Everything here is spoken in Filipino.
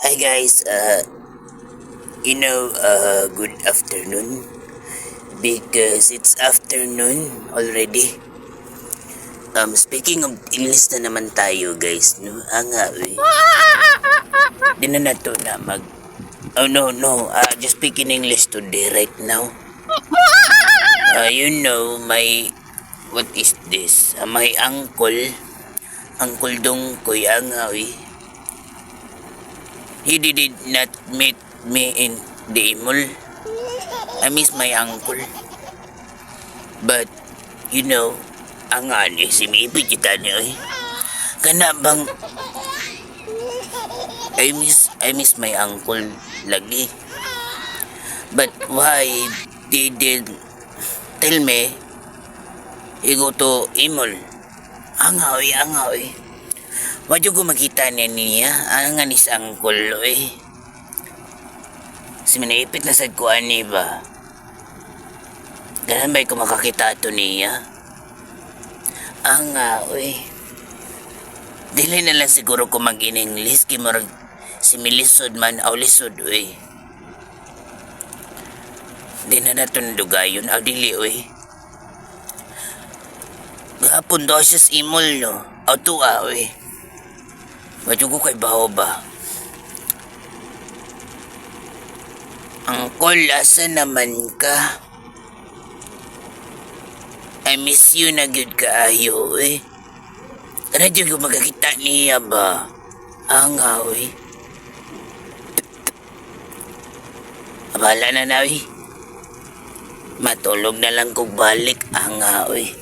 Hi guys, good afternoon because it's afternoon already. Speaking of English na naman tayo guys, no? Di na nato na mag... Oh no, just speaking English today right now. My... What is this? My Uncle Dongkoy he did not meet me in the mall. I miss my uncle. But, ang ani, si Mipi kita niyo eh. Kana bang, I miss my uncle lagi. But why didn't tell me he go to imol? Angaw. Wadyo ko makita niya, ang anis uncle eh. Si Minaipit na sad ko ani ba? Ganun ba'y ko makakita ito niya? Dili na lang siguro ko mag-Eninglis, kimurag si Milisod man, aw lisod, uy. Di na natin dugayon, aw dili, uy. Gapon daw siya sa imol, no? Aw tuwa, uy. Wadyo ko kay baho ba? Angkol, asa naman ka? I miss you na good kaayo eh. Radyo ko magkakita niya ba? Eh. Abala na eh. Matulog na lang kong balik. Eh.